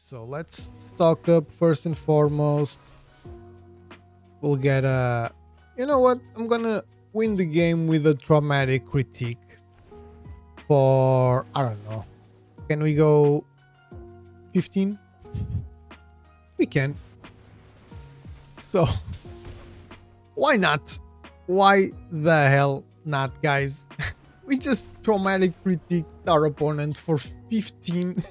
So let's stock up first and foremost. We'll get a... You know what? I'm gonna win the game with a traumatic critique for... I don't know. Can we go 15? We can. So, why not? Why the hell not, guys? We just traumatic critique our opponent for 15.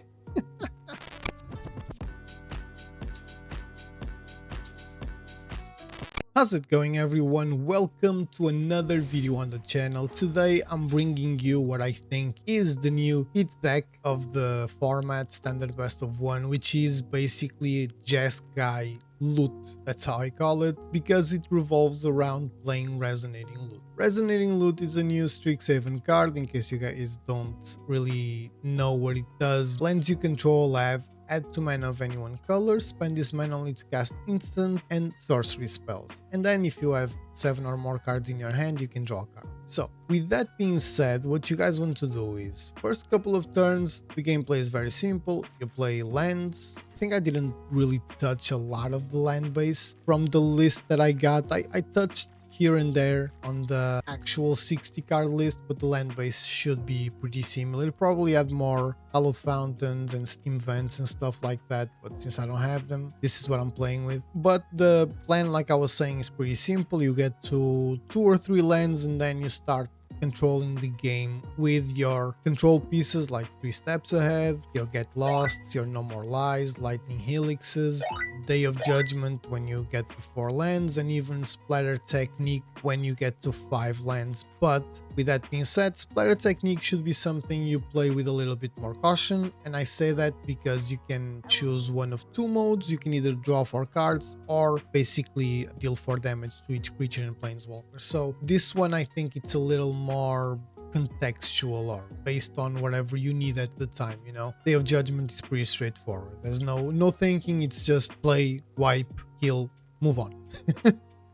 How's it going, everyone? Welcome to another video on the channel. Today I'm bringing you what I think is the new hit deck of the format, standard best of one, which is basically Jeskai Lute. That's how I call it, because it revolves around playing Resonating Lute. Resonating Lute is a new Strixhaven card, in case you guys don't really know what it does. Lands you control have add 2 mana of any one color, spend this mana only to cast instant and sorcery spells. And then if you have 7 or more cards in your hand, you can draw a card. So with that being said, what you guys want to do is, first couple of turns, the gameplay is very simple. You play lands. I think I didn't really touch a lot of the land base from the list that I got. I touched here and there on the actual 60 card list, but the land base should be pretty similar. Probably add more Hallowed Fountains and Steam Vents and stuff like that, but since I don't have them, this is what I'm playing with. But the plan, like I was saying, is pretty simple. You get to 2 or 3 lands and then you start controlling the game with your control pieces like 3 steps ahead, your Get Lost, your No More Lies, Lightning Helixes, Day of Judgment when you get to 4 lands, and even Splatter Technique when you get to 5 lands. But with that being said, Splatter Technique should be something you play with a little bit more caution, and I say that because you can choose one of 2 modes. You can either draw 4 cards or basically deal 4 damage to each creature and planeswalker. So this one, I think it's a little more contextual or based on whatever you need at the time, you know. Day of Judgment is pretty straightforward. There's no thinking, it's just play, wipe, kill, move on.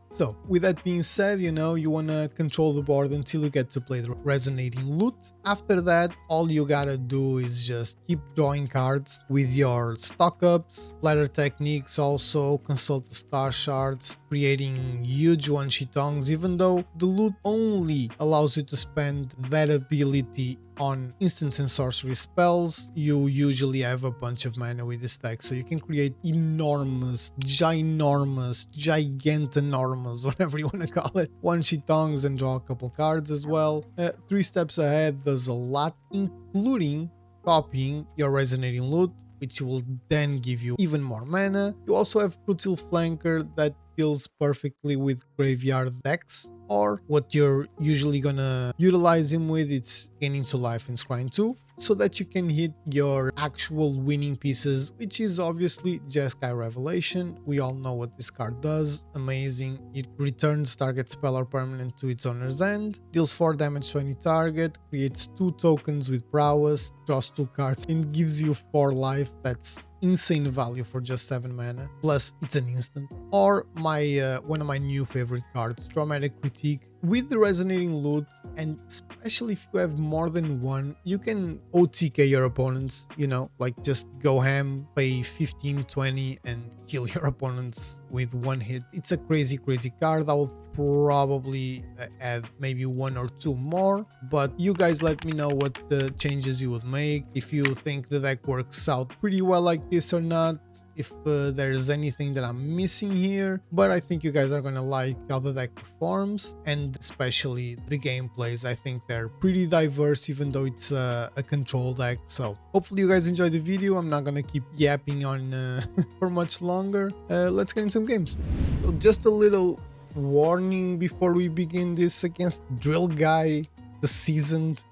So with that being said, you know, you want to control the board until you get to play the Resonating Lute. After that, all you gotta do is just keep drawing cards with your stock ups, Splatter Techniques, also consult the star shards, creating huge one-shitons. Even though the Lute only allows you to spend that ability on instants and sorcery spells, you usually have a bunch of mana with this deck, so you can create enormous, ginormous, gigantanormous, whatever you want to call it, one-shitons and draw a couple cards as well. 3 steps ahead does a lot, including copying your Resonating Lute, which will then give you even more mana. You also have Kutzil Flanker that deals perfectly with graveyard decks, or what you're usually gonna utilize him with, it's Gaining to Life and Scrying 2, so that you can hit your actual winning pieces, which is obviously Jeskai Revelation. We all know what this card does. Amazing. It returns target spell or permanent to its owner's end, deals 4 damage to any target, creates 2 tokens with prowess, draws 2 cards, and gives you 4 life. That's insane value for just 7 mana, plus it's an instant. Or my one of my new favorite cards, Traumatic Critique. With the Resonating Lute, and especially if you have more than one, you can OTK your opponents, you know, like just go ham, pay 15, 20 and kill your opponents with 1 hit. It's a crazy card. I will probably add maybe 1 or 2 more, but you guys let me know what the changes you would make, if you think the deck works out pretty well like this or not, if there's anything that I'm missing here. But I think you guys are gonna like how the deck performs, and especially the gameplays. I think they're pretty diverse, even though it's a control deck. So hopefully you guys enjoyed the video. I'm not gonna keep yapping on for much longer. Let's get in some games. So just a little warning before we begin this against Drill Guy, the Seasoned.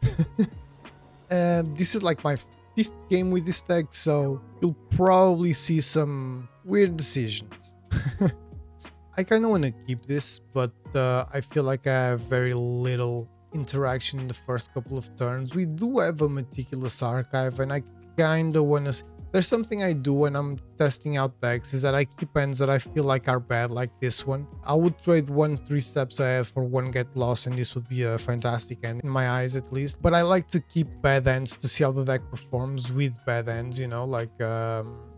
This is like my 5th game with this deck, so you'll probably see some weird decisions. I kind of want to keep this, but I feel like I have very little interaction in the first couple of turns. We do have a Meticulous Archive, and I kind of want to... There's something I do when I'm testing out decks, is that I keep ends that I feel like are bad, like this one. I would trade 1 3 steps ahead for 1 Get Lost, and this would be a fantastic end, in my eyes at least. But I like to keep bad ends to see how the deck performs with bad ends, you know, like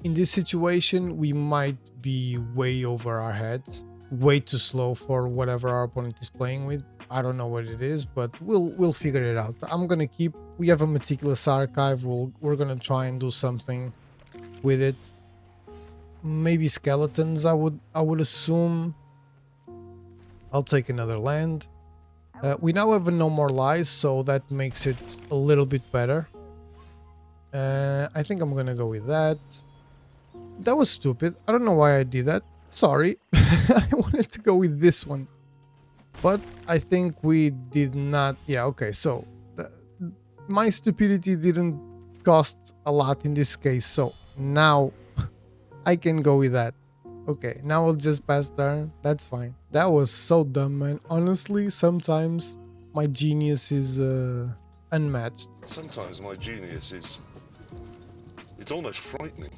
in this situation, we might be way over our heads, way too slow for whatever our opponent is playing with. I don't know what it is, but we'll figure it out. I'm gonna keep. We have a Meticulous Archive. We're gonna try and do something with it. Maybe skeletons. I would assume. I'll take another land. We now have a no more lies, so that makes it a little bit better. I think I'm gonna go with that. That was stupid. I don't know why I did that. Sorry. I wanted to go with this one. But I think we did not. Yeah, okay. So my stupidity didn't cost a lot in this case. So now I can go with that. Okay, now I'll just pass turn. That's fine. That was so dumb, man. Honestly, sometimes my genius is unmatched. Sometimes my genius is... it's almost frightening.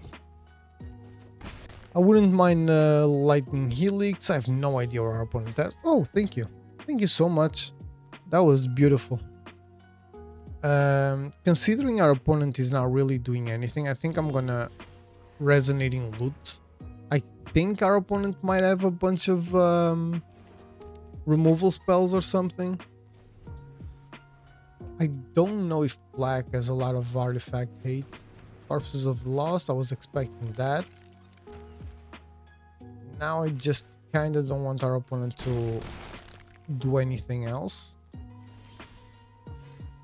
I wouldn't mind Lightning Helix. I have no idea where our opponent has. Oh, thank you. Thank you so much. That was beautiful. Considering our opponent is not really doing anything, I think I'm gonna Resonating Lute. I think our opponent might have a bunch of removal spells or something. I don't know if black has a lot of artifact hate. Corpses of the Lost, I was expecting that. Now I just kind of don't want our opponent to do anything else.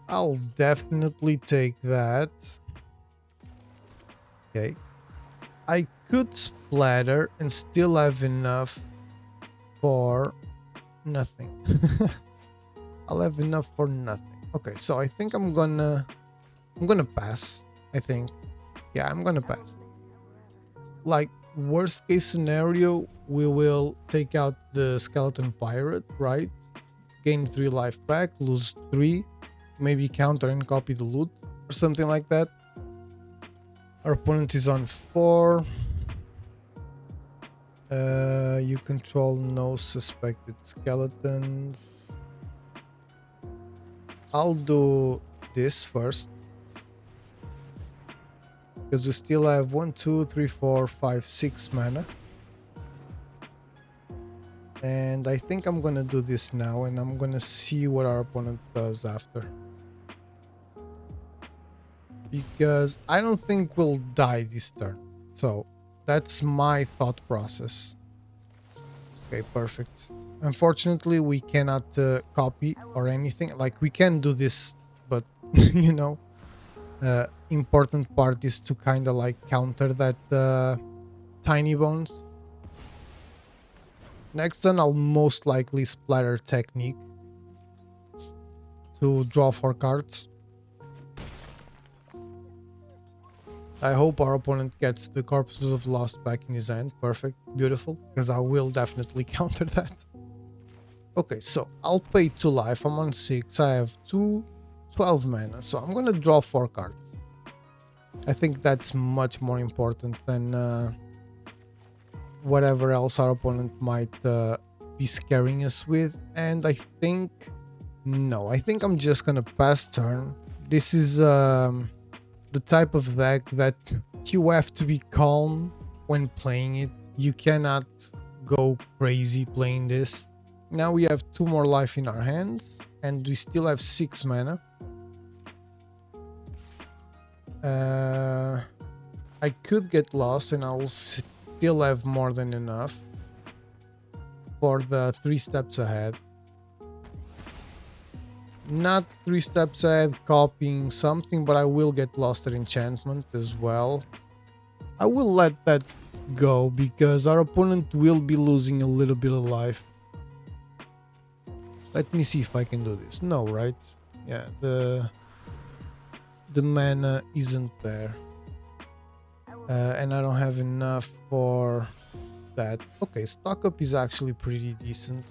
I'll definitely take that. Okay. I could splatter and still have enough for nothing. I'll have enough for nothing. Okay, so I think I'm gonna pass. I think. Yeah, I'm gonna pass. Like, worst case scenario, we will take out the skeleton pirate, right? Gain 3 life back, lose 3, maybe counter and copy the loot or something like that. Our opponent is on 4. You control no suspected skeletons. I'll do this first, because we still have 1, 2, 3, 4, 5, 6 mana. And I think I'm gonna do this now, and I'm gonna see what our opponent does after. Because I don't think we'll die this turn. So that's my thought process. Okay, perfect. Unfortunately, we cannot copy or anything. Like, we can do this, but you know, important part is to kind of like counter that tiny bones. Next turn, I'll most likely splatter technique to draw 4 cards. I hope our opponent gets the Corpses of Lost back in his hand. Perfect. Beautiful. Because I will definitely counter that. Okay, so I'll pay 2 life. I'm on 6. I have 12 mana. So I'm going to draw 4 cards. I think that's much more important than whatever else our opponent might be scaring us with. And I think... no, I think I'm just going to pass turn. This is... the type of deck that you have to be calm when playing it. You cannot go crazy playing this. Now we have 2 more life in our hands, and we still have 6 mana. I could get lost, and I will still have more than enough for the 3 steps ahead. Not 3 steps ahead copying something, but I will get lost at enchantment as well. I will let that go because our opponent will be losing a little bit of life. Let me see if I can do this. No, right? Yeah, the mana isn't there. And I don't have enough for that. Okay, stock up is actually pretty decent.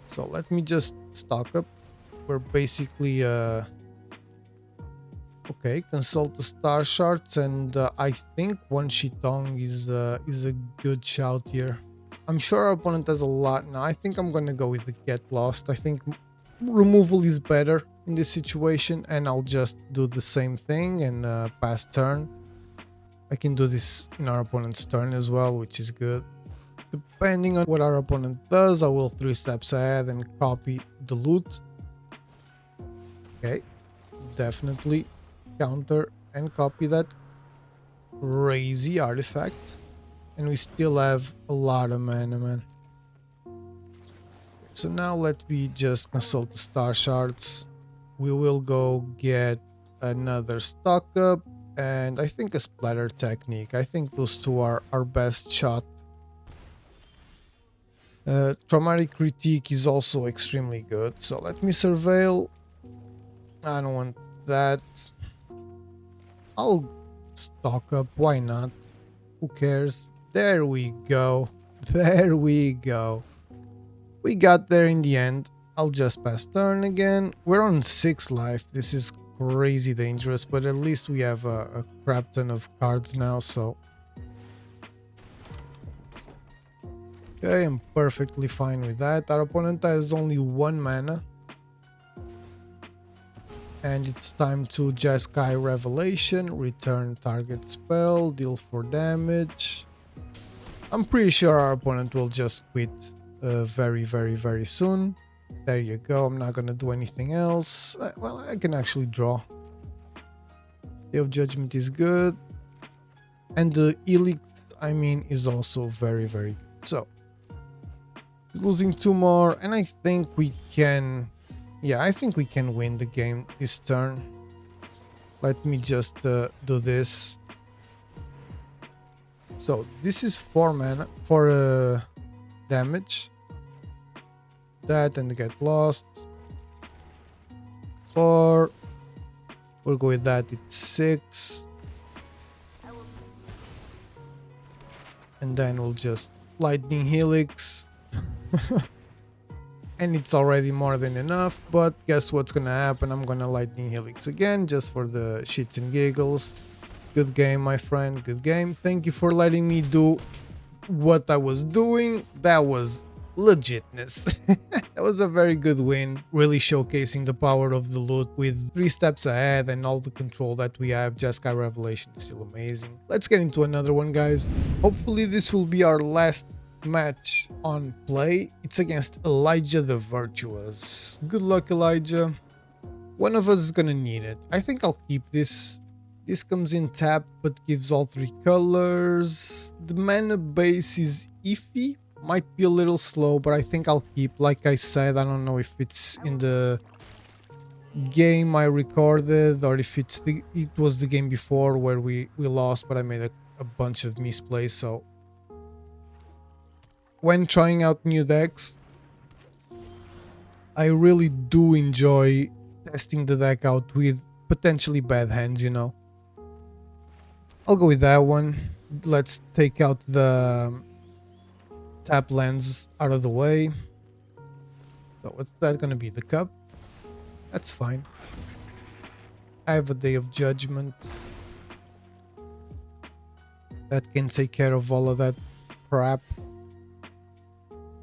So let me just stock up. We're basically okay, consult the star shards, and I think one Shitong is a good shout here. I'm sure our opponent has a lot now. I think I'm gonna go with the get lost. I think removal is better in this situation, and I'll just do the same thing and pass turn. I can do this in our opponent's turn as well, which is good. Depending on what our opponent does, I will 3 steps ahead and copy the loot. Okay, definitely counter and copy that crazy artifact. And we still have a lot of mana, man. So now let me just consult the star shards. We will go get another stock up and I think a splatter technique. I think those two are our best shot. Traumatic critique is also extremely good. So let me surveil. I don't want that. I'll stock up. Why not? Who cares? There we go. There we go. We got there in the end. I'll just pass turn again. We're on 6 life. This is crazy dangerous, but at least we have a crap ton of cards now, so... Okay, I'm perfectly fine with that. Our opponent has only 1 mana. And it's time to Jeskai Revelation, return target spell, deal 4 damage. I'm pretty sure our opponent will just quit very soon. There you go, I'm not gonna do anything else. Well, I can actually draw. Day of Judgment is good. And the Helix, I mean, is also very good. So, losing 2 more, and I think we can... Yeah, I think we can win the game this turn. Let me just do this. So this is 4 mana for damage. That and get lost. 4. We'll go with that. It's 6. And then we'll just Lightning Helix. And it's already more than enough, but guess what's gonna happen? I'm gonna Lightning Helix again, just for the shits and giggles. Good game, my friend, good game. Thank you for letting me do what I was doing. That was legitness. That was a very good win, really showcasing the power of the loot with 3 steps ahead and all the control that we have. Jeskai Revelation is still amazing. Let's get into another one, guys. Hopefully this will be our last match on play. It's against Elijah the Virtuous. Good luck, Elijah. One of us is gonna need it. I think I'll keep this. This comes in tap but gives all 3 colors. The mana base is iffy, might be a little slow, but I think I'll keep. Like I said, I don't know if it's in the game I recorded or if it was the game before where we lost, but I made a bunch of misplays. So when trying out new decks, I really do enjoy testing the deck out with potentially bad hands, you know. I'll go with that one. Let's take out the tap lands out of the way. So what's that gonna be? The cup? That's fine. I have a Day of Judgment. That can take care of all of that crap.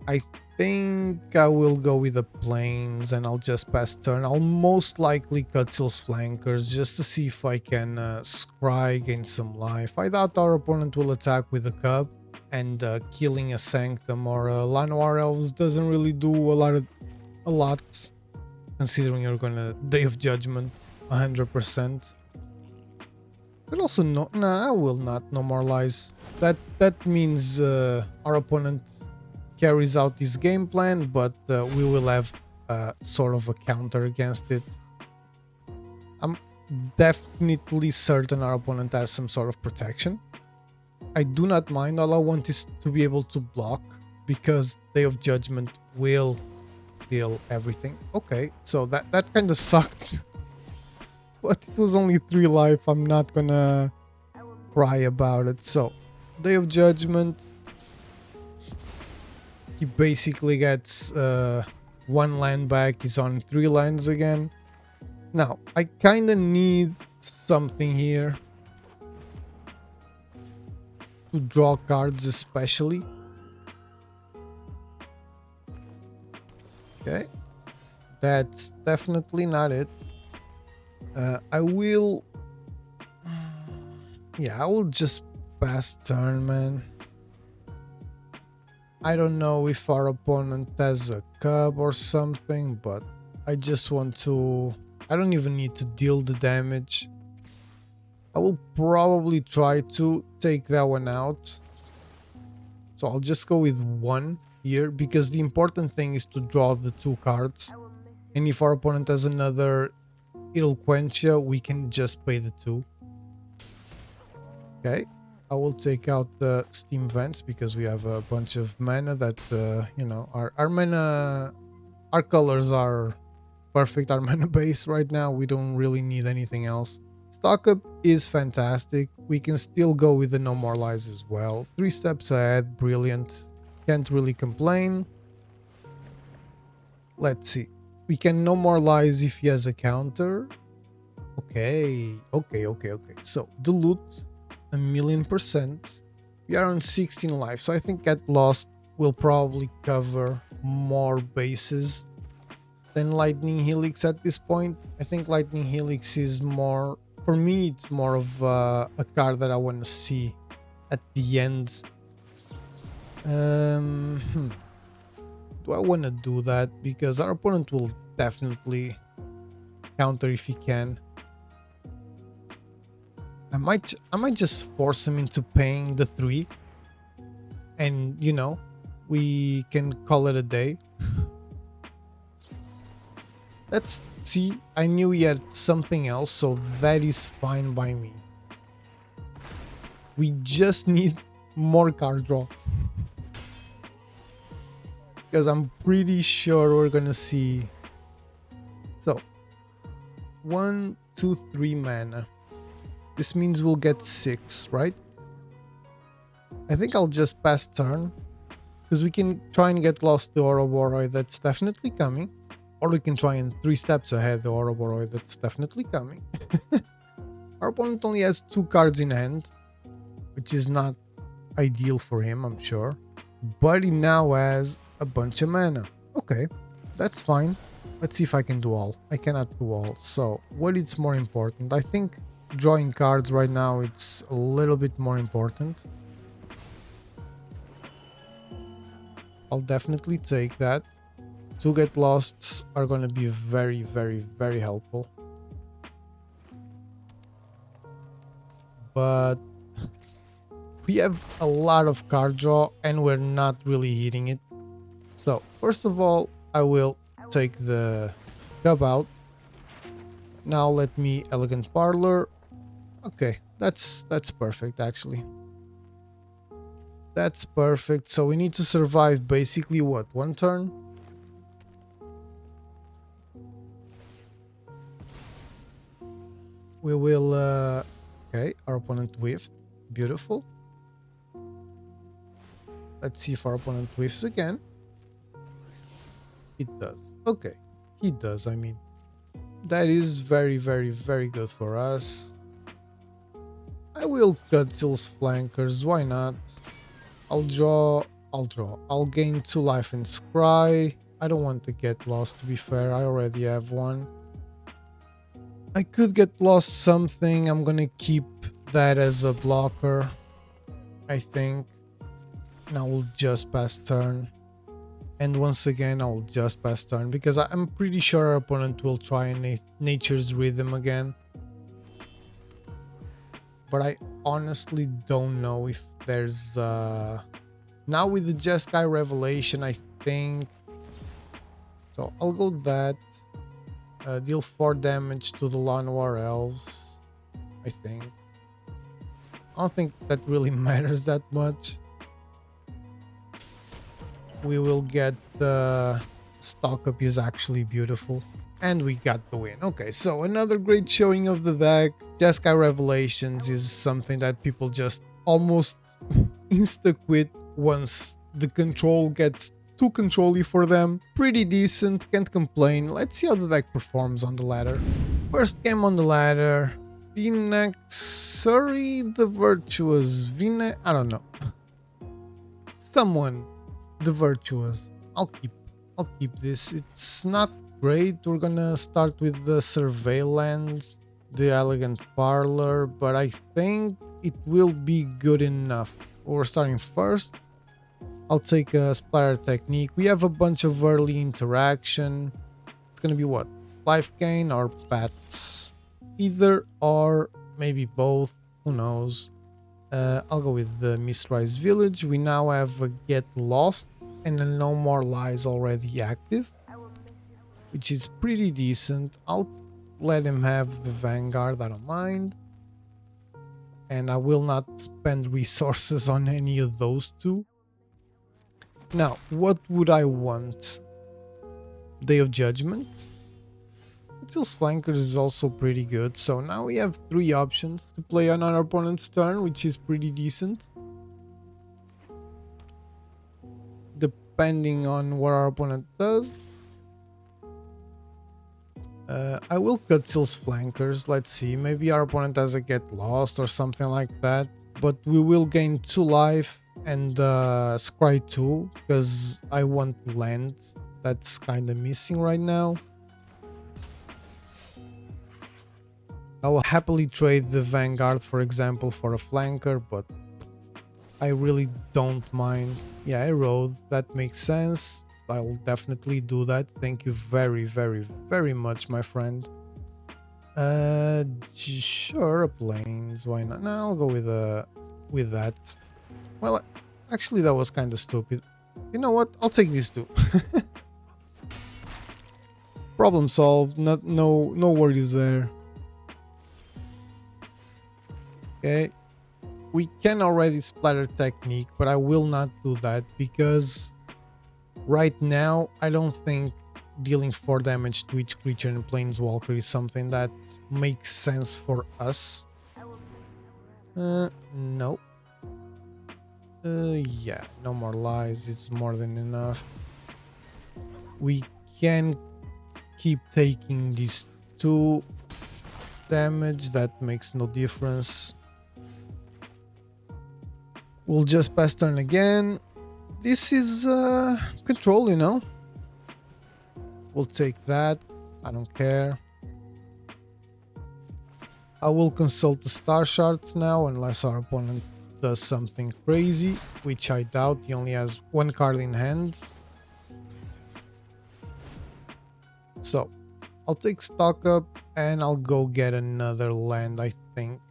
I think I will go with the plains and I'll just pass turn. I'll most likely Kutzil's flankers just to see if I can scry, gain some life. I doubt our opponent will attack with a cup, and killing a Sanctum or a Lanoir Elves doesn't really do a lot considering you're gonna Day of Judgment 100%. But also no, nah, I will not. No more lies. That means our opponent carries out his game plan, but we will have sort of a counter against it. I'm definitely certain our opponent has some sort of protection. I do not mind. All I want is to be able to block, because Day of Judgment will deal everything. Okay, so that kind of sucked. But it was only 3 life. I'm not gonna cry about it. So Day of Judgment, he basically gets 1 land back. He's on 3 lands again. Now, I kind of need something here to draw cards, especially. Okay, that's definitely not it. I will Yeah, I will just pass turn, man. I don't know if our opponent has a cub or something, but I just want to... I don't even need to deal the damage. I will probably try to take that one out. So I'll just go with one here, because the important thing is to draw the 2 cards. And if our opponent has another Eloquentia, we can just pay the 2. Okay, I will take out the Steam Vents because we have a bunch of mana that, you know, our mana, our colors are perfect, our mana base right now. We don't really need anything else. Stock up is fantastic. We can still go with the No More Lies as well. 3 steps ahead, brilliant. Can't really complain. Let's see. We can No More Lies if he has a counter. Okay. So the loot, 1,000,000%. We are on 16 life, so I think Get Lost will probably cover more bases than Lightning Helix at this point. I think Lightning Helix is more, for me, it's more of a card that I want to see at the end. Do I want to do that? Because our opponent will definitely counter if he can. I might just force him into paying the 3, and you know, we can call it a day. Let's see. I knew he had something else, so that is fine by me. We just need more card draw, because I'm pretty sure we're gonna see. So 1, 2, 3 mana. This means we'll get 6, right? I think I'll just pass turn, because we can try and get lost the Ouroboros, that's definitely coming. Or we can try and 3 steps ahead the Ouroboros, that's definitely coming. Our opponent only has 2 cards in hand, which is not ideal for him, I'm sure. But he now has a bunch of mana. Okay, that's fine. Let's see if I can do all. I cannot do all. So what is more important? I think drawing cards right now, it's a little bit more important. I'll definitely take that. 2 Get Losts are going to be very, very, very helpful. But we have a lot of card draw and we're not really hitting it. So first of all, I will take the cub out. Now let me Elegant Parlor. Okay, that's perfect actually. That's perfect. So we need to survive basically what, 1 turn? We will okay, our opponent whiffed. Beautiful. Let's see if our opponent whiffs again. It does. Okay, he does, I mean. That is very, very, very good for us. I will Kutzil's flankers, why not? I'll draw. I'll gain 2 life and scry. I don't want to get lost, to be fair. I already have 1. I could get lost something. I'm gonna keep that as a blocker, I think. And I will just pass turn. And once again, I will just pass turn because I'm pretty sure our opponent will try and Nature's Rhythm again. But I honestly don't know if there's now with the Jeskai Revelation, I think. So I'll go that. Deal 4 damage to the Llanowar Elves, I think. I don't think that really matters that much. We will get the stock up is actually beautiful. And we got the win. Okay, so another great showing of the deck. Jeskai Revelations is something that people just almost insta-quit once the control gets too controlly for them. Pretty decent, can't complain. Let's see how the deck performs on the ladder. First game on the ladder. Sorry, the Virtuous. I don't know. Someone. The Virtuous. I'll keep this. It's not great. We're gonna start with the Surveillance, the Elegant Parlor, but I think it will be good enough. We're starting first. I'll take a splatter technique. We have a bunch of early interaction. It's gonna be what? Life gain or bats? Either or, maybe both. Who knows? I'll go with the Mistrise Village. We now have a Get Lost and a No More Lies already active, which is pretty decent. I'll let him have the Vanguard, I don't mind. And I will not spend resources on any of those two. Now, what would I want? Day of Judgment. Kutzil's Flankers is also pretty good. So now we have 3 options to play on our opponent's turn, which is pretty decent. Depending on what our opponent does. I will Kutzil's Flankers. Let's see. Maybe our opponent has a Get Lost or something like that. But we will gain 2 life and Scry 2 because I want land. That's kind of missing right now. I will happily trade the Vanguard, for example, for a Flanker, but I really don't mind. Yeah, I rode. That makes sense. I will definitely do that. Thank you very, very, very much, my friend. Sure, planes. Why not? No, I'll go with that. Well, actually, that was kind of stupid. You know what? I'll take these 2. Problem solved. No worries there. Okay. We can already splatter technique, but I will not do that because right now I don't think dealing 4 damage to each creature in Planeswalker is something that makes sense for us. No. Yeah, No More Lies. It's more than enough. We can keep taking these 2 damage. That makes no difference. We'll just pass turn again. This is control, you know. We'll take that. I don't care. I will consult the star shards now, unless our opponent does something crazy, which I doubt. He only has 1 card in hand. So, I'll take stock up and I'll go get another land, I think.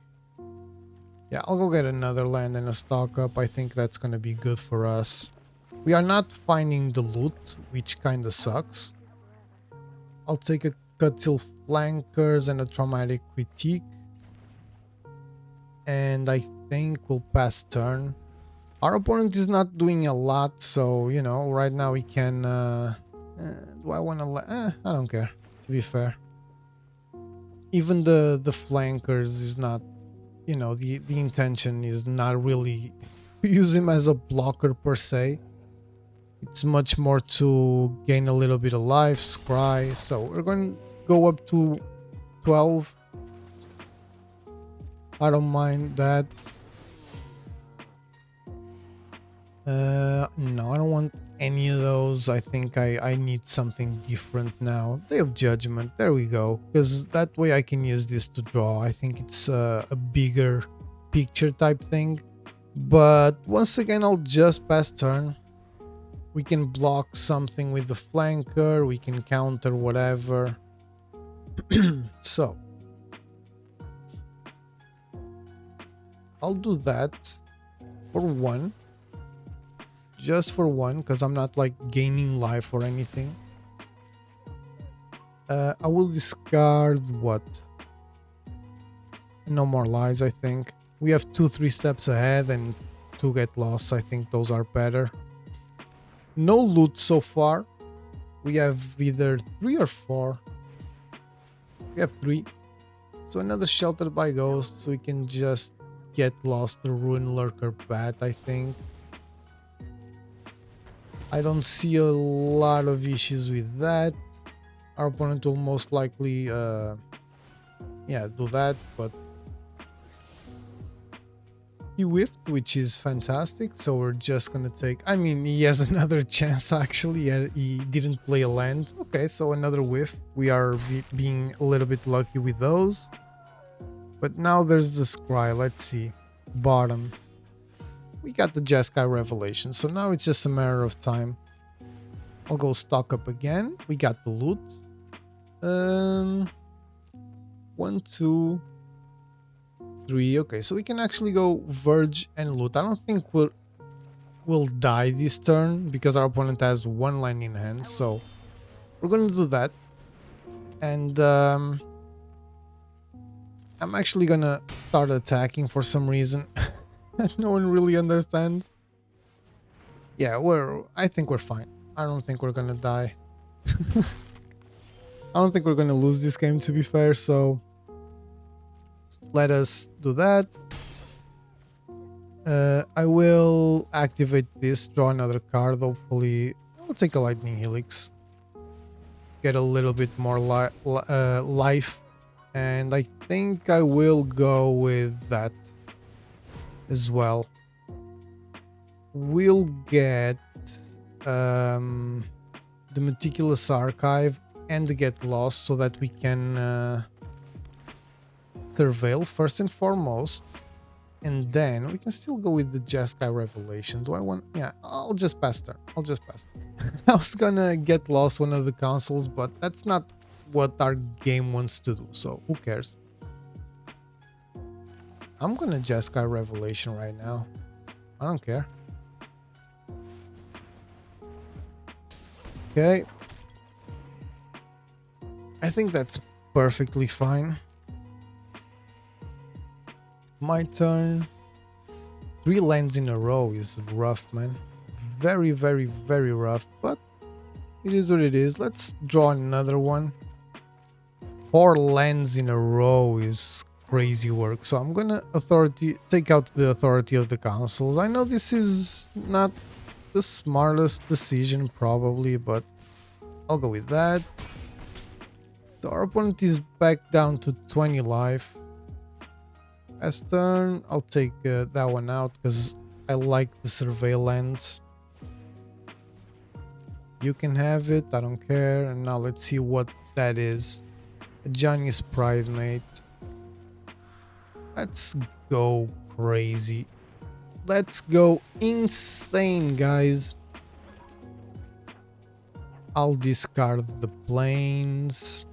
Yeah, I'll go get another land and a stock up. I think that's going to be good for us. We are not finding the loot, which kind of sucks. I'll take a Kutzil Flankers and a Traumatic Critique. And I think we'll pass turn. Our opponent is not doing a lot, so, you know, right now we can... do I want to... I don't care, to be fair. Even the Flankers is not... You know, the intention is not really to use him as a blocker per se. It's much more to gain a little bit of life, scry. So we're going to go up to 12. I don't mind that. No, I don't want any of those. I think I need something different now. Day of Judgment, there we go. Because that way I can use this to draw. I think it's a bigger picture type thing. But once again, I'll just pass turn. We can block something with the flanker. We can counter whatever. So I'll do that for 1. Just for 1, because I'm not like gaining life or anything. I will discard what? No More Lies, I think. We have 2-3 steps ahead and 2 Get Lost. I think those are better. No loot so far. We have either 3 or 4. We have 3. So another Sheltered by Ghosts. So we can just Get Lost the Ruin Lurker Bat, I think. I don't see a lot of issues with that. Our opponent will most likely do that, but he whiffed, which is fantastic. So we're just gonna take, I mean, he has another chance actually. He didn't play a land. Okay, so another whiff. We are being a little bit lucky with those. But now there's the scry. Let's see. bottom. We got the Jeskai revelation, so now it's just a matter of time. I'll go stock up again. We got the loot. 1, 2, 3. Okay, so we can actually go Verge and loot. I don't think we'll die this turn because our opponent has 1 line in hand, so we're gonna do that. And I'm actually gonna start attacking for some reason that no one really understands. Yeah, I think we're fine. I don't think we're gonna die. I don't think we're gonna lose this game, to be fair, so let us do that. I will activate this, draw another card. Hopefully, I'll take a Lightning Helix. Get a little bit more life. And I think I will go with that as well. We'll get the Meticulous Archive and the Get Lost so that we can surveil first and foremost. And then we can still go with the Jeskai revelation. Do I want... Yeah, I'll just pass turn. I'll just pass turn. I was gonna Get Lost one of the consoles, but that's not what our game wants to do, so who cares? I'm gonna Jeskai revelation right now. I don't care. Okay. I think that's perfectly fine. My turn. 3 lands in a row is rough, man. Very, very, very rough, but it is what it is. Let's draw another one. 4 lands in a row is crazy work, so I'm gonna take out the authority of the councils. I know this is not the smartest decision probably, but I'll go with that. So our opponent is back down to 20 life. As turn, I'll take that one out because I like the surveillance. You can have it, I don't care. And now let's see what that is. A Johnny's Pride Mate. Let's go crazy. Let's go insane, guys. I'll discard the planes.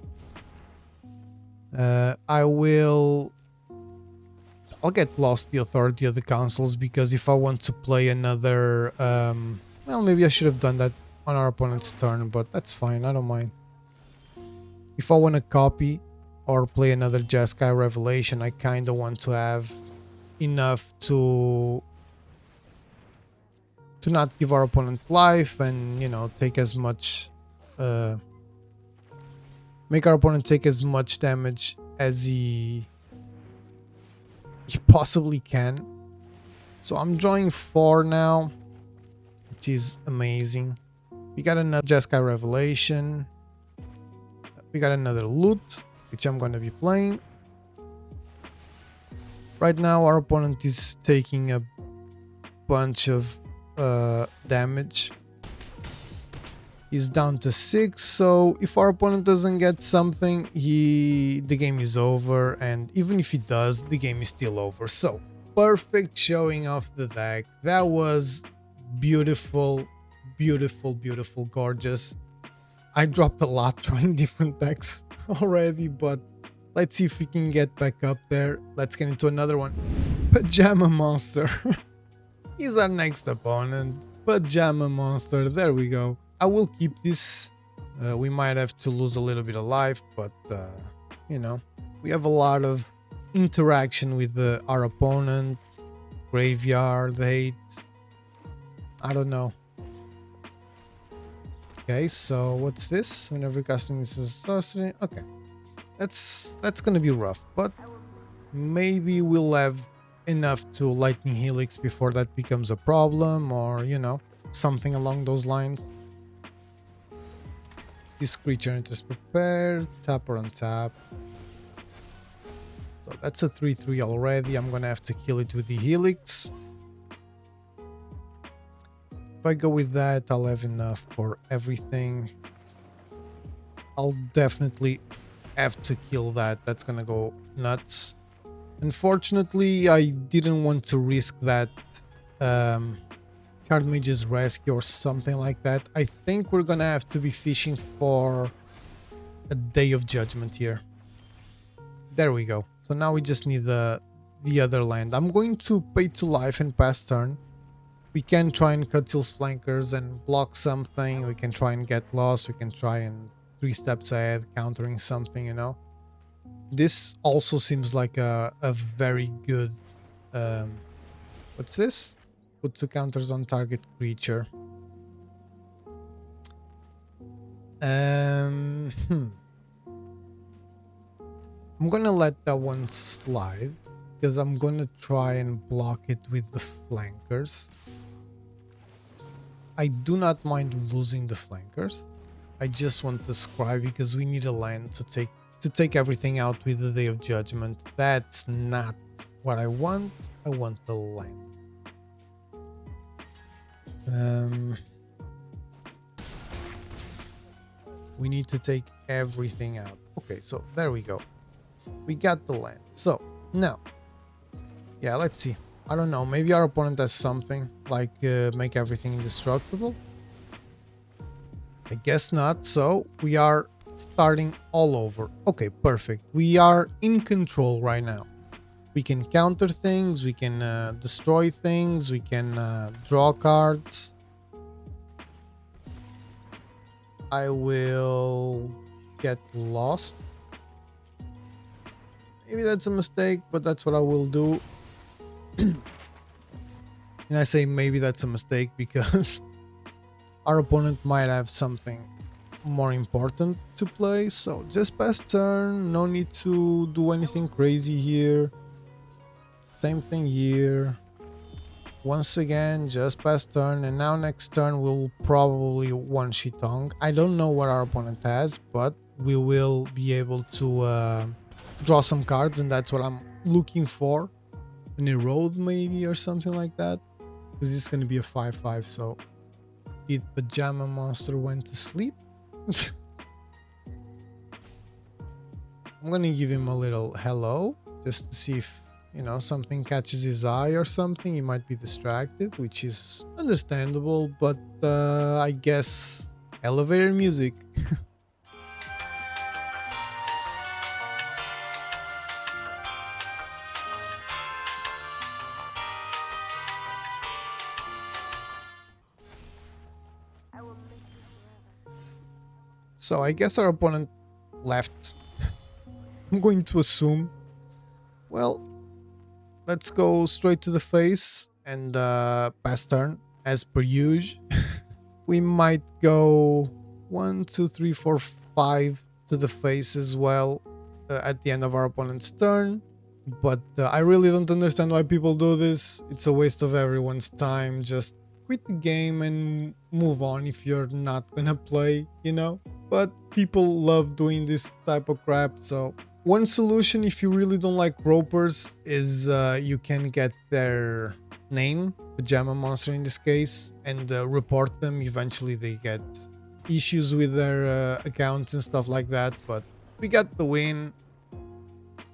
I'll get lost the authority of the councils because if I want to play another... well, maybe I should have done that on our opponent's turn, but that's fine. I don't mind. If I want to copy or play another Jeskai revelation, I kind of want to have enough to not give our opponent life and, you know, take as much... make our opponent take as much damage as he possibly can. So I'm drawing 4 now, which is amazing. We got another Jeskai revelation. We got another loot, which I'm going to be playing. Right now our opponent is taking a bunch of damage. He's down to 6, so if our opponent doesn't get something, the game is over, and even if he does, the game is still over. So perfect showing off the deck. That was beautiful, beautiful, beautiful, gorgeous. I dropped a lot trying different decks already, but let's see if we can get back up there. Let's get into another one. Pajama Monster. He's our next opponent. Pajama Monster, there we go. I will keep this. We might have to lose a little bit of life, but you know, we have a lot of interaction with our opponent. Graveyard hate. I don't know. Okay, so what's this? Whenever casting this as sorcery. Okay, that's gonna be rough, but maybe we'll have enough to Lightning Helix before that becomes a problem, or you know, something along those lines. This creature enters prepared, tap or untap. So that's a 3/3 already. I'm gonna have to kill it with the Helix. If I go with that, I'll have enough for everything. I'll definitely have to kill that. That's gonna go nuts. Unfortunately, I didn't want to risk that Card Mage's Rescue or something like that. I think we're gonna have to be fishing for a Day of Judgment here. There we go. So now we just need the other land. I'm going to pay to life and pass turn. We can try and Kutzil's flankers and block something. We can try and get lost. We can try and 3 steps ahead, countering something, you know. This also seems like a very good... what's this? Put 2 counters on target creature. I'm gonna let that one slide because I'm gonna try and block it with the flankers. I do not mind losing the flankers. I just want the scribe because we need a land to take everything out with the Day of Judgment. That's not what I want. I want the land. We need to take everything out. Okay, so there we go. We got the land. So now, yeah, let's see. I don't know. Maybe our opponent has something like make everything indestructible. I guess not. So we are starting all over. Okay, perfect. We are in control right now. We can counter things. We can destroy things. We can draw cards. I will get lost. Maybe that's a mistake, but that's what I will do. And I say maybe that's a mistake because our opponent might have something more important to play. So just pass turn. No need to do anything crazy here. Same thing here. Once again, just pass turn. And now next turn we'll probably one Shitong. I don't know what our opponent has, but we will be able to draw some cards, and that's what I'm looking for. An erode maybe or something like that, because it's going to be a 5/5. So the pajama monster went to sleep. I'm going to give him a little hello just to see if, you know, something catches his eye or something. He might be distracted, which is understandable, but I guess elevator music. So I guess our opponent left. I'm going to assume. Well, let's go straight to the face and pass turn as per usual. We might go 1, 2, 3, 4, 5 to the face as well at the end of our opponent's turn. But I really don't understand why people do this. It's a waste of everyone's time. Just quit the game and move on if you're not gonna play, you know? But people love doing this type of crap. So one solution, if you really don't like ropers, is you can get their name, pajama monster in this case, and report them. Eventually they get issues with their accounts and stuff like that. But we got the win.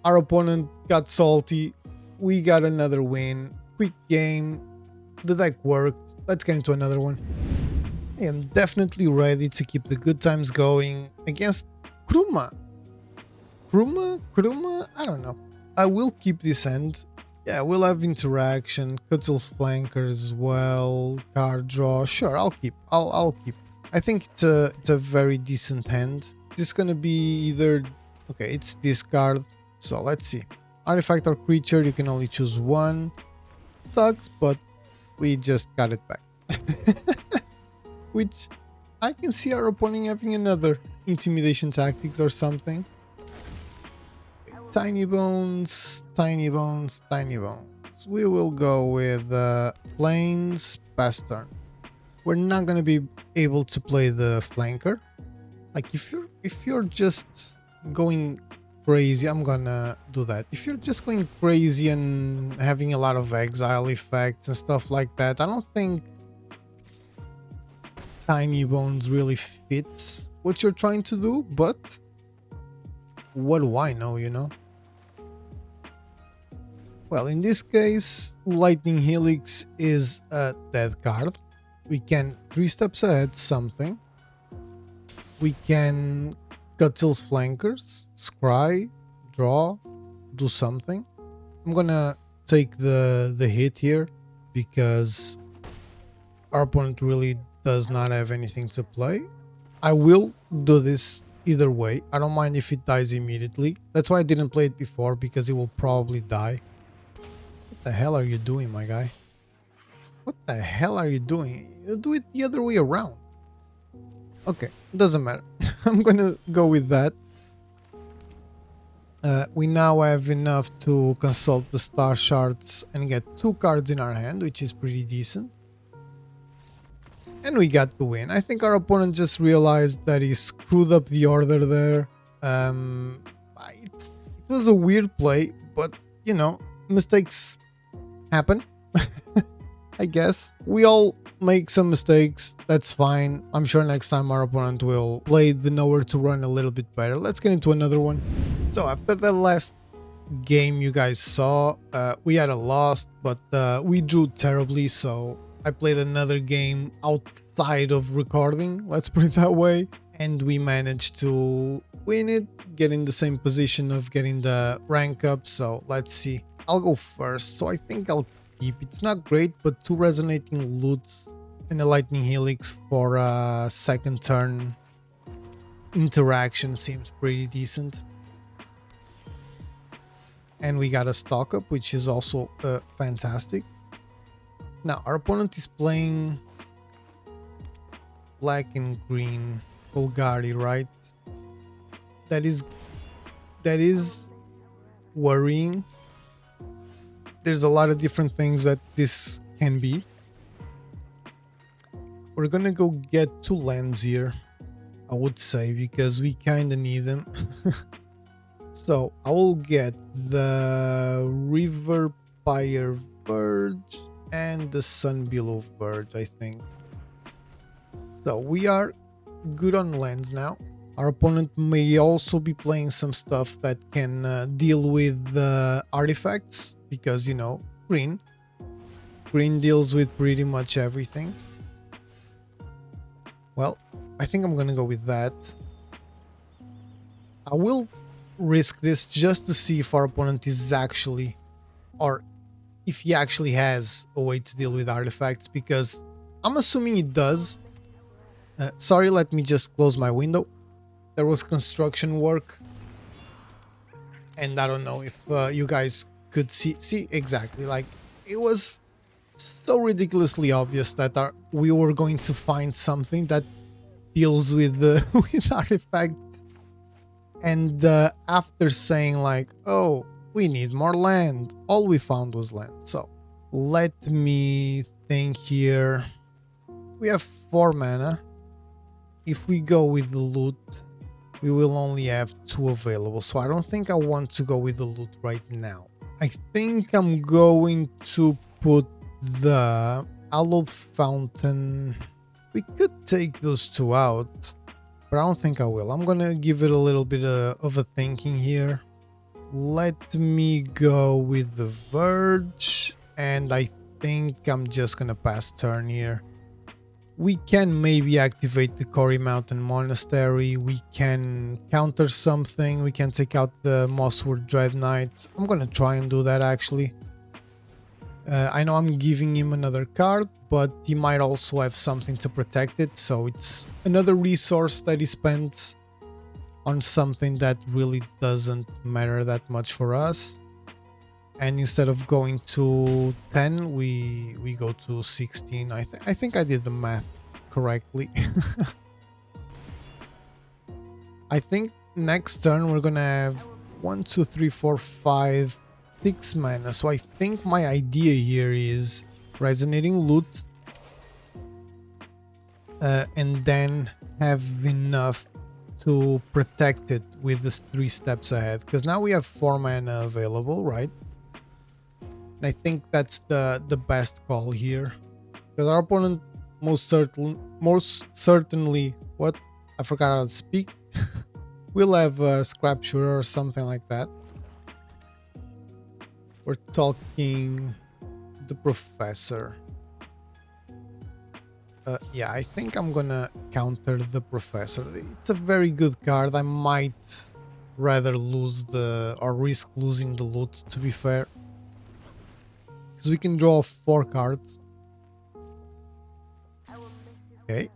Our opponent got salty. We got another win. Quick game. The deck worked. Let's get into another one. I am definitely ready to keep the good times going against Kruma. Kruma? I don't know. I will keep this end. Yeah, we'll have interaction. Kutzil's flankers as well. Card draw. Sure, I'll keep. I'll keep. I think it's a very decent hand. This gonna be either... Okay, it's this card. So let's see. Artifact or creature, you can only choose one. Sucks, but we just got it back. Which I can see our opponent having another intimidation tactics or something. Okay, tiny bones, tiny bones, tiny bones. We will go with plains, pass turn. We're not gonna be able to play the flanker. Like if you're just going crazy, I'm gonna do that. If you're just going crazy and having a lot of exile effects and stuff like that, I don't think Tiny Bones really fits what you're trying to do, but what do I know, you know? Well, in this case, Lightning Helix is a dead card. We can 3 steps ahead something. We can Kutzil's flankers, scry, draw, do something. I'm gonna take the hit here because our opponent really does not have anything to play. I will do this either way. I don't mind if it dies immediately. That's why I didn't play it before, because it will probably die. What the hell are you doing, my guy? What the hell are you doing? You do it the other way around. Okay, doesn't matter. I'm gonna go with that. We now have enough to consult the star shards and get 2 cards in our hand, which is pretty decent. And we got the win. I think our opponent just realized that he screwed up the order there. It was a weird play, but you know, mistakes happen. I guess we all make some mistakes. That's fine. I'm sure next time our opponent will play the nowhere to run a little bit better. Let's get into another one. So after the last game you guys saw, we had a loss, but we drew terribly. So I played another game outside of recording, let's put it that way, and we managed to win it, get in the same position of getting the rank up. So let's see. I'll go first. So I think I'll keep. It's not great, but 2 Resonating Lutes and a Lightning Helix for a second turn interaction seems pretty decent. And we got a stock up, which is also fantastic. Now our opponent is playing black and green Golgari, right? That is worrying. There's a lot of different things that this can be. We're gonna go get 2 lands here, I would say, because we kind of need them. So I will get the River Pyre Verge and the Sunbillow Verge, I think. So we are good on lands now. Our opponent may also be playing some stuff that can deal with artifacts, because, you know, green deals with pretty much everything. Well, I think I'm gonna go with that. I will risk this just to see if our opponent is actually, or if he actually has a way to deal with artifacts, because I'm assuming it does. Sorry, let me just close my window. There was construction work, and I don't know if you guys could see exactly, like, it was so ridiculously obvious that we were going to find something that deals with with artifacts, and after saying like, oh, we need more land, all we found was land. So let me think here. We have 4 mana. If we go with the loot, we will only have 2 available, so I don't think I want to go with the loot right now. I think I'm going to put the Hallowed Fountain. We could take those 2 out, but I don't think I will. I'm gonna give it a little bit of a thinking here. Let me go with the Verge, and I think I'm just gonna pass turn here. We can maybe activate the Quarry Mountain Monastery. We can counter something. We can take out the Mosswood Dread Knight. I'm gonna try and do that, actually. I know I'm giving him another card, but he might also have something to protect it, so it's another resource that he spent on something that really doesn't matter that much for us. And instead of going to 10, we go to 16. I think I did the math correctly. I think next turn we're gonna have 1, 2, 3, 4, 5, 6 mana. So I think my idea here is Resonating Lute, and then have enough to protect it with the 3 steps ahead, because now we have 4 mana available, right? And I think that's the best call here, because our opponent most certainly, what? I forgot how to speak. We'll have a Scrap Shooter or something like that. We're talking the Professor. Yeah, I think I'm gonna counter the Professor. It's a very good card. I might rather lose or risk losing the loot, to be fair, because we can draw 4 cards. Okay,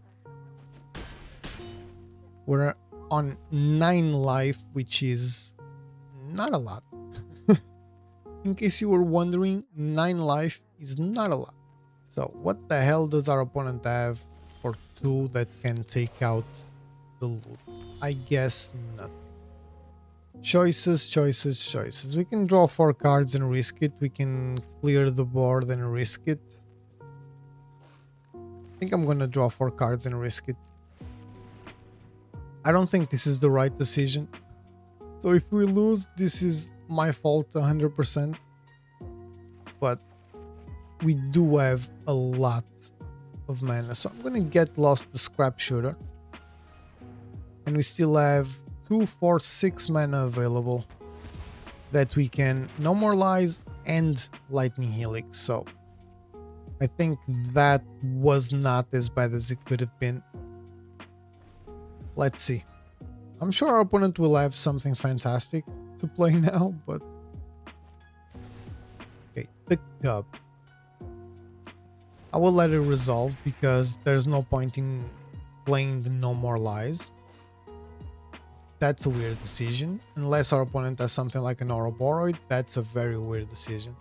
we're on 9 life, which is not a lot. In case you were wondering, 9 life is not a lot. So what the hell does our opponent have for 2 that can take out the loot? I guess nothing. Choices, choices, choices. We can draw 4 cards and risk it. We can clear the board and risk it. I think I'm gonna draw 4 cards and risk it. I don't think this is the right decision. So if we lose, this is my fault 100%. But we do have a lot of mana. So I'm gonna get lost the Scrap Shooter. And we still have 2, 4, 6 mana available that we can No More Lies and Lightning Helix. So I think that was not as bad as it could have been. Let's see. I'm sure our opponent will have something fantastic to play now, but... Okay, the Cub. I will let it resolve because there's no point in playing the No More Lies. That's a weird decision. Unless our opponent has something like an Ouroboros, that's a very weird decision.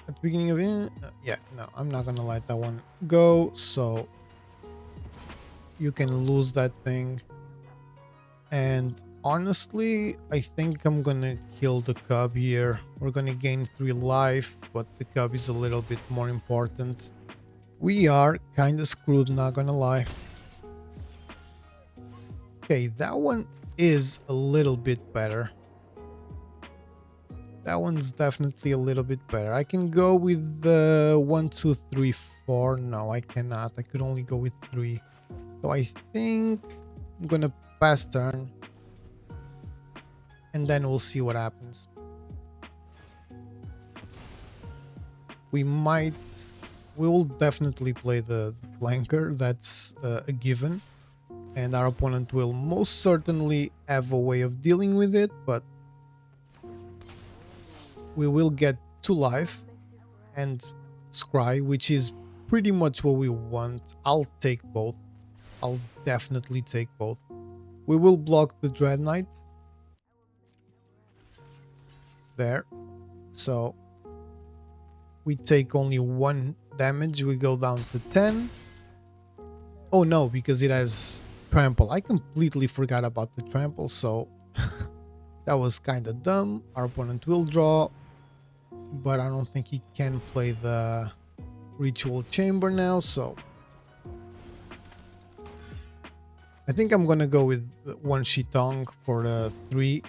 At the beginning of it, yeah, no, I'm not gonna let that one go, so you can lose that thing. And honestly, I think I'm gonna kill the Cub here. We're gonna gain 3 life, but the Cub is a little bit more important. We are kinda screwed, not gonna lie. Okay, that one is a little bit better. That one's definitely a little bit better. I can go with the 1, 2, 3, 4. No, I cannot. I could only go with 3. So I think I'm gonna pass turn. And then we'll see what happens. We will definitely play the flanker. That's a given. And our opponent will most certainly have a way of dealing with it, but we will get 2 life and Scry, which is pretty much what we want. I'll take both. I'll definitely take both. We will block the Dread Knight. There. So we take only 1 damage. We go down to 10. Oh no, because it has trample. I completely forgot about the trample, so that was kind of dumb. Our opponent will draw, but I don't think he can play the Ritual Chamber now, so I think I'm gonna go with 1 Shitong for the 3.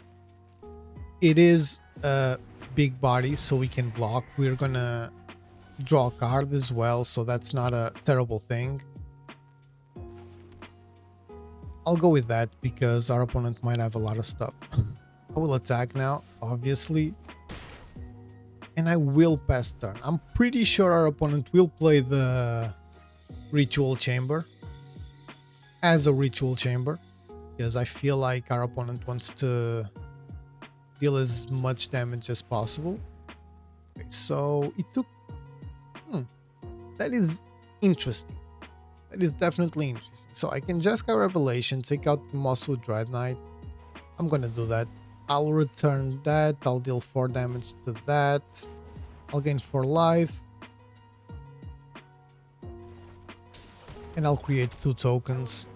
It is a big body, so we can block. We're gonna draw a card as well, so that's not a terrible thing. I'll go with that because our opponent might have a lot of stuff. I will attack now, obviously. And I will pass turn. I'm pretty sure our opponent will play the Ritual Chamber as a Ritual Chamber, because I feel like our opponent wants to deal as much damage as possible. Okay, so it took... that is interesting. That is definitely interesting. So I can Jeskai Revelation, take out the Mosswood Dread Knight. I'm gonna do that. I'll return that. I'll deal 4 damage to that. I'll gain 4 life. And I'll create 2 tokens.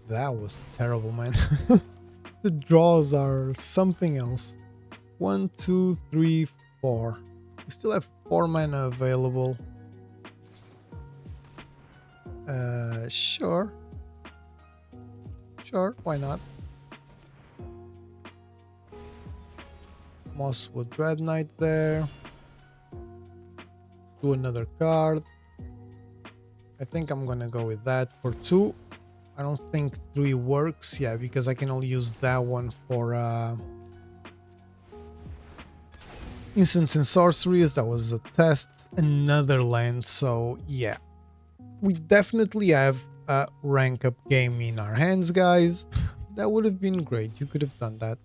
That was terrible, man. The draws are something else. 1, 2, 3, 4. We still have 4 mana available. Sure. Sure, why not? Mosswood Dread Knight there. Do another card. I think I'm gonna go with that for 2. I don't think 3 works. Yeah, because I can only use that one for instants and sorceries. That was a test. Another land. So yeah, we definitely have a rank up game in our hands, guys. That would have been great. You could have done that.